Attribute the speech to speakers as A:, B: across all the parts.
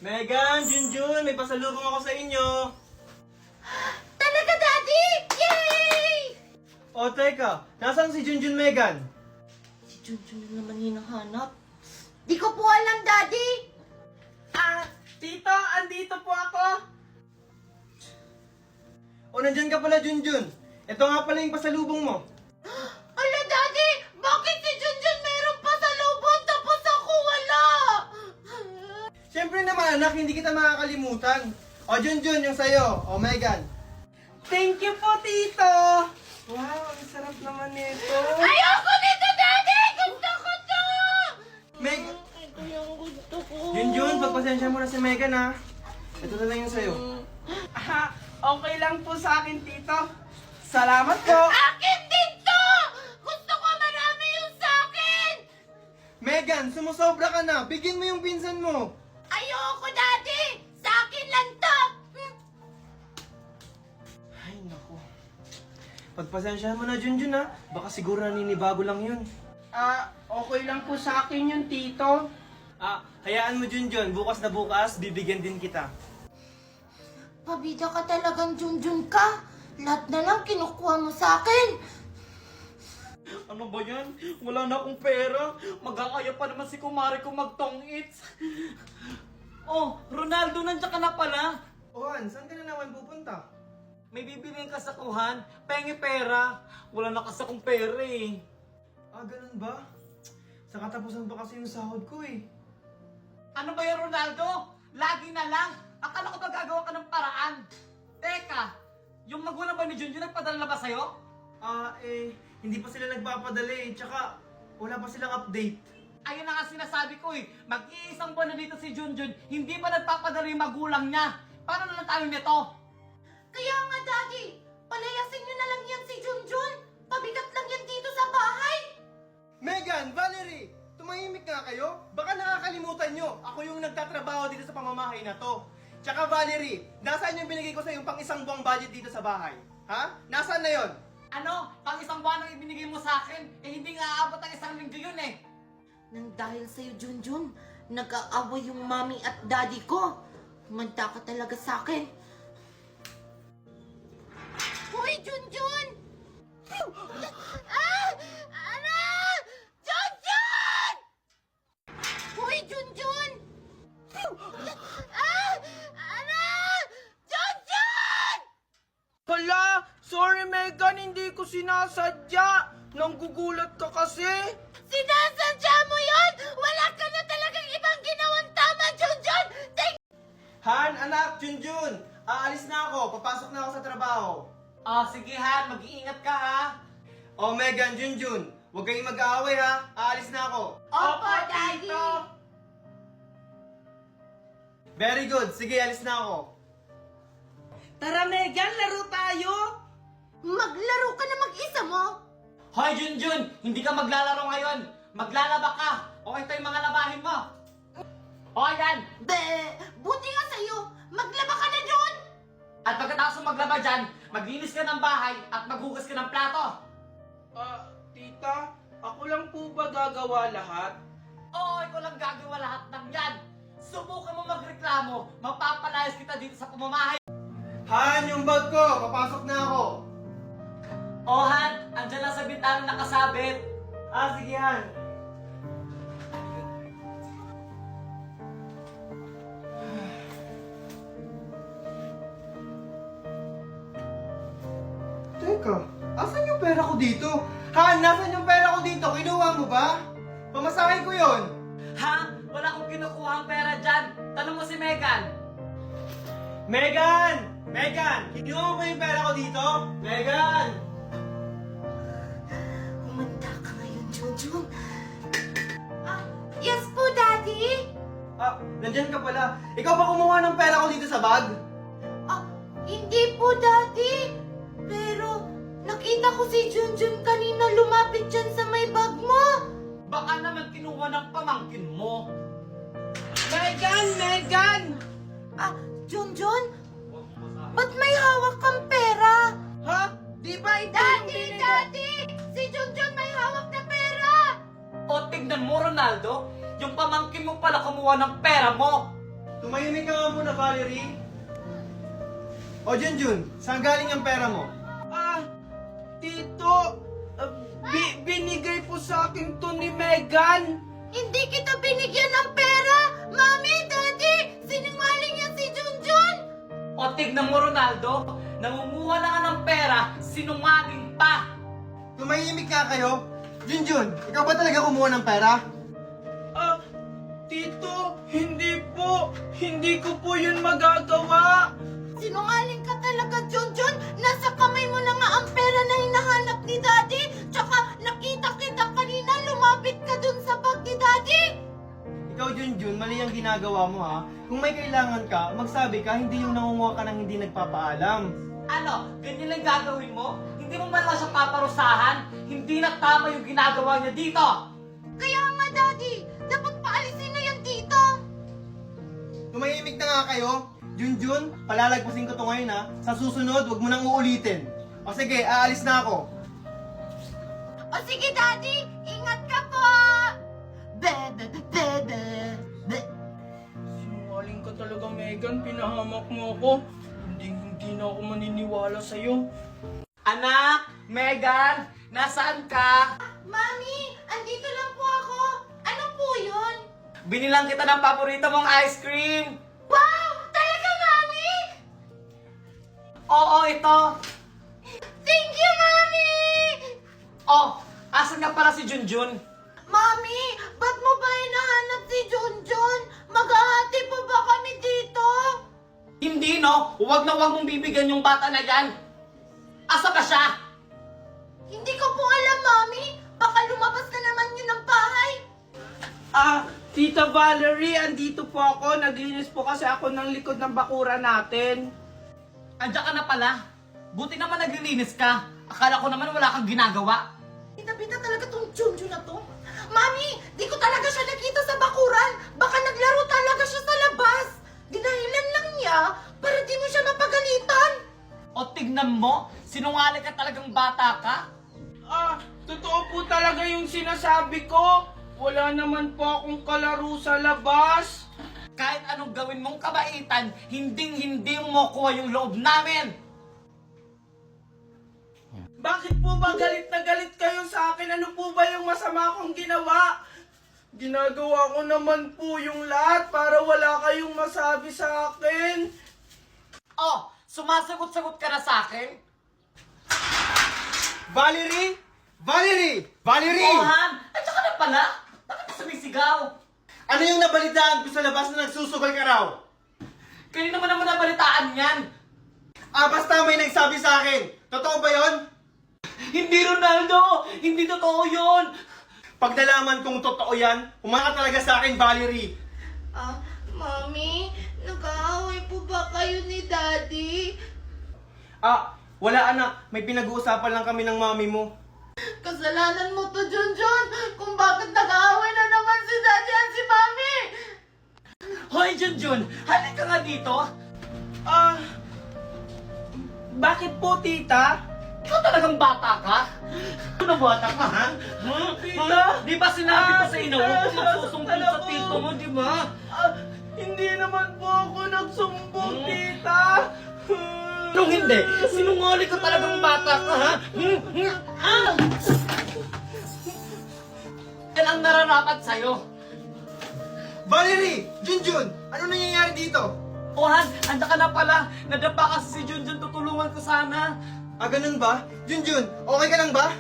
A: Megan, Junjun, may pasalubong ako sa inyo.
B: Talaga, Daddy! Yay!
A: O teka, nasaan si Junjun, Megan?
B: Si Junjun na naman hinahanap. Di ko po alam, Daddy!
A: Tito, andito po ako. O nandyan ka pala, Junjun. Ito nga pala yung pasalubong mo.
B: Ala, Daddy! Bakit si Junjun meron pa sa lubon tapos ako wala?
A: Siyempre naman, anak, hindi kita makakalimutan. O Junjun, yung sayo. O Megan. Thank you po, Tito. Wow, ang sarap naman nito.
B: Ayoko nito, Daddy! Gusto ko to!
A: Meg,
B: Ito yung gusto ko.
A: Junjun, pagpasensya mo na si Megan, ha. Ito na lang yung sayo.
C: Okay lang po sa akin, Tito. Salamat po.
B: Akin din to! Gusto ko marami yung sa akin!
A: Megan, sumusobra ka na. Bigyan mo yung pinsan mo.
B: Ayoko, Daddy! Sa akin lang to!
A: Ay, naku. Pagpasensyahan mo na, Junjun, ha. Baka siguro naninibago lang yun.
C: Okay lang po sa akin yun, Tito.
A: Hayaan mo, Junjun. Bukas na bukas, bibigyan din kita.
B: Pabida ka talagang Junjun ka. Lahat na lang kinukuha mo sa akin.
C: Ano ba yan? Wala na akong pera. Mag-aaya pa naman si kumare ko mag-tong-its. Oh, Ronaldo, nandiyan ka na pala.
A: Ohan, saan ka na naman pupunta?
C: May bibiliin ka sa kuhan. Pengi pera. Wala na kasi akong pera eh.
A: Ganun ba? Sa katapusan pa kasi yung sahod ko eh.
C: Ano ba yan, Ronaldo? Lagi na lang. Akala ko ba gagawa ka ng paraan? Teka, yung magulang ba ni Junjun nagpadala na ba sa'yo?
A: Hindi pa sila nagpapadala eh. Tsaka, wala pa silang update.
C: Ayun na nga sinasabi ko eh. Mag-iisang buwan na dito si Junjun, hindi pa nagpapadala yung magulang niya. Paano na lang tayo nito?
B: Kaya nga, Daddy, palayasin niyo na lang yan si Junjun. Pabigat lang yan dito sa bahay.
A: Megan, Valerie! Tumahimik nga kayo? Baka nakakalimutan nyo. Ako yung nagtatrabaho dito sa pamamahay na to. Tsaka Valerie, nasaan yung binigay ko sa yung pang isang buwang budget dito sa bahay? Ha? Nasaan na yon?
C: Ano? Pang isang buwan ang ibinigay mo sa akin? Hindi nga aabot ang isang linggo yun eh.
B: Nang dahil sa'yo, Junjun, nag-aaway yung mami at daddy ko. Manda ka talaga sa akin. Hoy, Junjun! Ano? Junjun! Hoy, Junjun! Ano? Junjun!
C: Hala! Sorry Megan, hindi ko sinasadya. Nanggugulat ka kasi.
B: Sinasadya mo yun! Wala ka na talagang ibang ginawang tama, Junjun!
A: Han, anak, Junjun! Aalis na ako. Papasok na ako sa trabaho.
C: Sige Han, mag-iingat ka ha.
A: O Megan, Junjun, huwag kayong mag-aaway ha. Aalis na ako.
B: Opo, Daddy!
A: Very good. Sige, alis na ako.
C: Tara Megan, laro tayo.
B: Maglaro ka na mag-isa mo?
C: Hoy Junjun, hindi ka maglalaro ngayon. Maglalaba ka. O ito yung mga labahin mo. O yan.
B: Buti nga sa'yo! Maglaba ka na doon!
C: At pagkatapos mo maglaba dyan, maglinis ka ng bahay at maghugas ka ng plato.
D: Tita, ako lang po ba gagawa lahat?
C: Oo, ikaw lang gagawa lahat ng yan. Subukan mo magreklamo, mapapalayas kita dito sa pamamahay.
A: Han, yung bag ko. Papasok na ako.
C: O Han, andyan lang sa bintana nakasabit.
A: Sige, Han. Teka, asan yung pera ko dito? Han, nasan yung pera ko dito? Kinuha mo ba? Pamasahe ko yon.
C: Ha? Wala akong kinukuha ang pera dyan. Tanong mo si Megan.
A: Megan! Megan! Kinuha mo ba yung pera ko dito? Megan!
B: Umanda ka ngayon, Junjun. Yes po, Daddy!
A: Nandyan ka pala. Ikaw ba kumuha ng pera ko dito sa bag?
B: Hindi po, Daddy. Pero, nakita ko si Junjun kanina lumapit dyan sa may bag mo.
C: Baka naman kinuha ng pamangkin mo.
D: Megan!
B: Junjun? Ba't may hawak kang pera?
D: Ha? Di ba ito
B: Daddy! Si Junjun may hawak na pera!
C: O tignan mo Ronaldo, yung pamangkin mo pala kumuha ng pera mo.
A: Tumahimik ka nga muna, Valerie. O Junjun, saan galing ang pera mo?
D: Tito, binigay po sa akin to ni Megan.
B: Hindi kita binigyan ng pera! Mami, Daddy! Sinungaling yan si Junjun!
C: O tignan mo, Ronaldo, nangunguha na nga ng pera, sinungaling pa.
A: Tumahimik ka kayo. Junjun, ikaw ba talaga kumuha ng pera?
D: Tito, hindi po. Hindi ko po yun magagawa.
B: Sinungaling ka talaga, Junjun! Nasa kamay mo na nga ang pera na hinahanap ni Daddy! Tsaka nakita kita kanina, lumapit ka dun sa bag ni Daddy!
A: Ikaw, Junjun, mali ang ginagawa mo ha. Kung may kailangan ka, magsabi ka, hindi yung nangunguha ka ng hindi nagpapaalam.
C: Ano, ganyan lang gagawin mo? Hindi mo man lang siya paparusahan? Hindi na tama yung ginagawa niya dito!
B: Kaya nga, Daddy! Dapat paalisin na yan dito!
A: Tumahimik na nga kayo. Junjun, palalagpasin ko to ngayon ha. Sa susunod, wag mo nang uulitin. O sige, aalis na ako.
B: O sige, Daddy! Ingat ka po!
D: Sinungaling ka talaga, Megan. Pinahamak mo ako. Hindi na ako maniniwala sa'yo.
C: Anak, Megan, nasaan ka?
B: Mami! Andito lang po ako! Ano po yun?
C: Binilang kita ng paborito mong ice cream.
B: Wow! Talaga, Mami!
C: Oo, ito.
B: Thank you, Mami!
C: Oh, asan nga pala si Junjun?
B: Mami, ba't mo ba hinahanap si Junjun? Maghahati pa ba kami dito?
C: Hindi no, huwag na huwag mong bibigyan yung bata na yan. Asa ka siya?
B: Hindi ko po alam, Mami. Baka lumabas na naman yun ng bahay.
D: Tita Valerie, andito po ako. Naglinis po kasi ako ng likod ng bakura natin.
C: Andiyan ka na pala. Buti naman naglilinis ka. Akala ko naman wala kang ginagawa.
B: Bita-bita talaga tong Junjun na to. Mami, di ko talaga siya nakita sa bakuran. Baka naglaro talaga siya sa labas. Dinahilan lang niya para di mo siya mapagalitan.
C: O tignan mo, sinungaling ka talagang bata ka.
D: Totoo po talaga yung sinasabi ko. Wala naman po akong kalaro sa labas.
C: Kahit anong gawin mong kabaitan, hindi mo kuha yung loob namin.
D: Bakit po ba galit na galit kayo sa akin? Ano po ba yung masama kong ginawa? Ginagawa ko naman po yung lahat para wala kayong masabi sa akin.
C: Oh, sumasagot-sagot ka na sa akin?
A: Valerie! Valerie! Valerie!
C: Oh, Han! Andiyan ka na pala? Bakit ka sumisigaw?
A: Ano yung nabalitaan ko sa labas na nagsusugal ka raw?
C: Kanina mo naman nabalitaan yan.
A: Basta may nagsabi sa akin. Totoo ba yon?
C: Hindi, Ronaldo! Hindi totoo yun!
A: Pag nalaman kong totoo yan, umaka talaga sa akin, Valerie.
B: Mami, nag-aaway po ba kayo ni Daddy?
A: Wala anak. May pinag-uusapan lang kami ng mami mo.
B: Kasalanan mo to, Junjun, kung bakit nag-aaway na naman si Daddy at si Mami!
C: Hoy, Junjun! Halika nga dito!
D: Bakit po, tita?
C: Ikaw talagang bata ka? Ano bata ka, ha?
D: Tita!
C: Di ba sinabi ko sa ina, huwag kang magsusumbong sa
D: Ako.
C: tito mo, di ba?
D: Hindi naman po ako nagsumbong, tita.
C: Anong hindi? Sinungaling ka talagang bata ka, ha? Yan ang nararapat sa'yo.
A: Valerie! Junjun! Ano nangyayari dito?
C: O Han, anda ka na pala. Nadapa kasi si Junjun, tutulungan ko sana.
A: Ganun ba? Junjun, okay ka lang ba?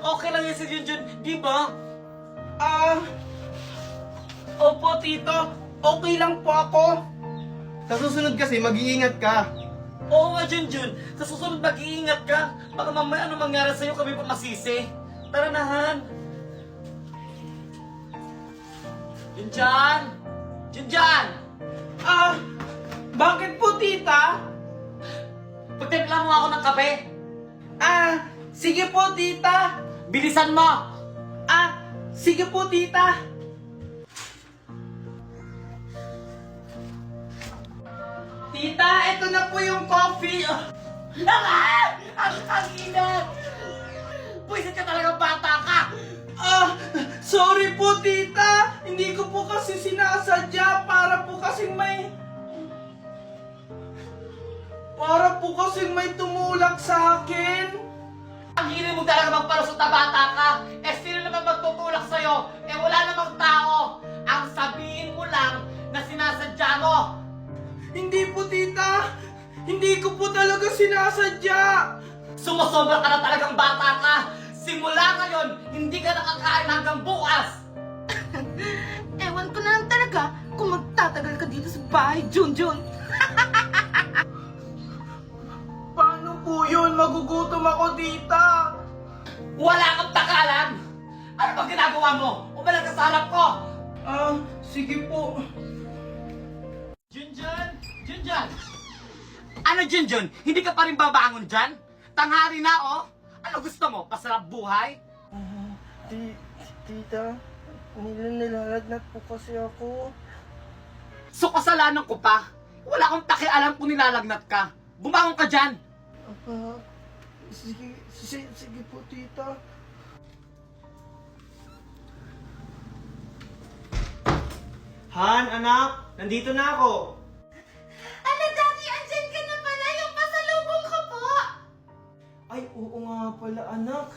C: Okay lang yan si Junjun, di ba?
D: Opo, tito. Okay lang po ako.
A: Sa susunod kasi, mag-iingat ka.
C: Oo nga, Junjun. Sa susunod mag-iingat ka. Baka mamaya ano mangyari sa'yo, kami pa masisi. Tara na, Han. Junjan! Junjan!
D: Bakit po, tita?
C: Pagtimpla mo ako ng kape.
D: Sige po, tita.
C: Bilisan mo!
D: Sige po, tita. Tita, ito na po yung coffee.
C: Ang inat! Pwisit ka talagang bata ka!
D: Sorry po, tita. Hindi ko po kasi sinasadya para po kasing may Para po kasing may tumulak sa akin.
C: Ang hiling mo talaga magpalusot na bata ka. Eh sino naman magtutulak sa'yo? Eh wala namang tao. Ang sabihin mo lang na sinasadya mo.
D: Hindi po, tita. Hindi ko po talaga sinasadya.
C: Sumusobra ka na talagang bata ka. Simula ngayon, hindi ka nakakain hanggang bukas.
B: Ewan ko na lang talaga kung magtatagal ka dito sa bahay, Junjun.
D: Paano po yun? Magugutom ako, tita.
C: Wala kang takalan. Ano bang ginagawa mo? Umalag ka sa harap ko.
D: Sige po.
C: Junjun! Junjun! Ano Junjun? Hindi ka pa rin babangon dyan? Tanghali na oh! Ano gusto mo? Pasarap buhay?
D: Tita, nilalagnat po kasi ako.
C: So kasalanan ko pa? Wala akong pakialam kung nilalagnat ka. Bumangon ka dyan!
D: Sige po, tita.
A: Han, anak, nandito na ako.
B: Ano, Daddy? Andyan ka na pala. Yung pasalubong ko po.
A: Ay, oo nga pala, anak.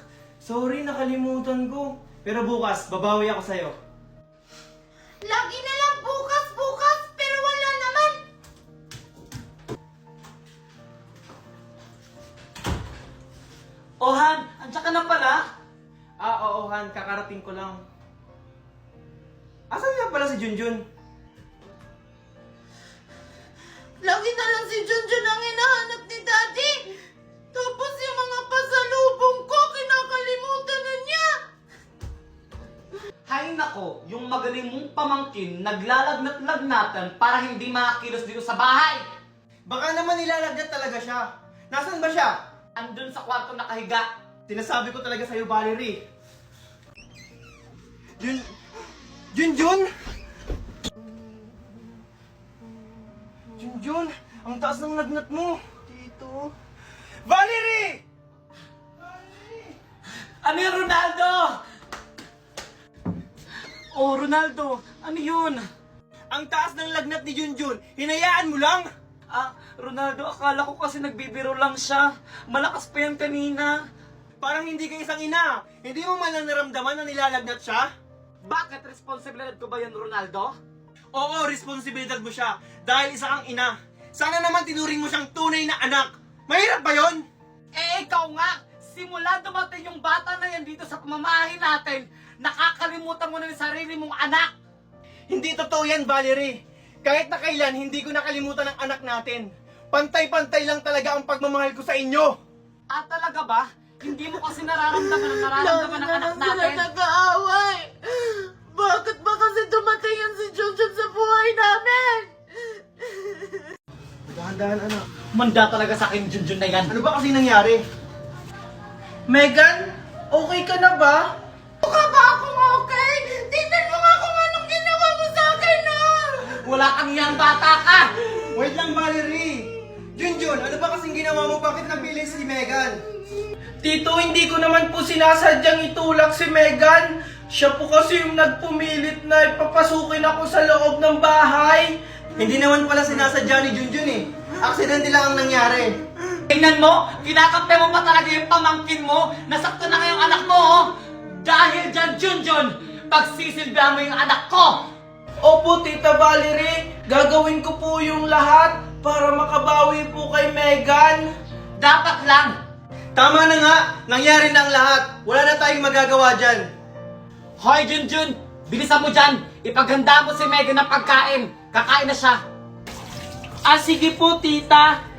A: Sorry, nakalimutan ko. Pero bukas, babawi ako sa'yo.
B: Lagi na lang bukas, pero wala naman.
C: Oh Han, andiyan ka na pala?
A: Oo, Han, kakarating ko lang. Asan nga pala si Junjun?
B: Lagi na lang si Junjun ang hinahanap ni Daddy. Tapos yung mga pasalubong ko, kinakalimutan na niya.
C: Hay nako, yung magaling mong pamangkin naglalagnat-lagnatan para hindi makakilos dito sa bahay.
A: Baka naman nilalagnat talaga siya. Nasaan ba siya?
C: Andun sa kwarto nakahiga.
A: Sinasabi ko talaga sa'yo, Valerie. Junjun? Junjun, ang taas ng lagnat mo.
D: Tito.
A: Valerie!
C: Ano yun, Ronaldo? Oh, Ronaldo, ano yun?
A: Ang taas ng lagnat ni Junjun, hinayaan mo lang?
C: Ronaldo, akala ko kasi nagbibiro lang siya. Malakas pa yan kanina.
A: Parang hindi ka isang ina. Hindi mo man lang naramdaman na nilalagnat siya?
C: Bakit responsibilidad ko ba yan, Ronaldo?
A: Oo, responsibilidad mo siya dahil isa kang ina. Sana naman tinuring mo siyang tunay na anak. Mahirap ba yon?
C: Eh, ikaw nga! Simula dumating yung bata na yan dito sa pamamahay natin, nakakalimutan mo na yung sarili mong anak!
A: Hindi totoo yan, Valerie. Kahit na kailan, hindi ko nakalimutan ang anak natin. Pantay-pantay lang talaga ang pagmamahal ko sa inyo.
C: Talaga ba? Hindi mo kasi nararamdaman ang nararamdaman ng anak natin?
B: nag-aaway. Bakit ba kasi dumating yan si Junjun sa buhay namin?
A: Dahan-dahan, anak.
C: Manda talaga sa akin, Junjun na yan.
A: Ano ba kasi nangyari?
D: Megan, okay ka na ba?
B: Mukha ba akong okay? Tingnan mo nga kung anong ginawa mo sa akin, no?
C: Wala kang yang bata ka!
A: Wait lang, Valerie. Junjun, ano ba kasing ginawa mo? Bakit napili si Megan?
D: Tito, hindi ko naman po sinasadyang itulak si Megan. Siya po kasi yung nagpumilit na ipapasukin ako sa loob ng bahay.
A: Hindi naman pala sinasadya ni Junjun eh. Aksidente lang ang nangyari.
C: Tingnan mo, kinakampi mo pa talaga yung pamangkin mo. Nasakto na ngayong anak mo, oh. Dahil dyan, Junjun, pagsisilbihan mo yung anak ko.
D: Opo, Tita Valerie, gagawin ko po yung lahat para makabawi po kay Megan.
C: Dapat lang.
A: Tama na nga, nangyari na ang lahat. Wala na tayong magagawa dyan.
C: Hoy, Junjun, bilisan mo dyan. Ipaghanda mo si Megan ng pagkain. Kakain na siya.
D: Sige po, Tita.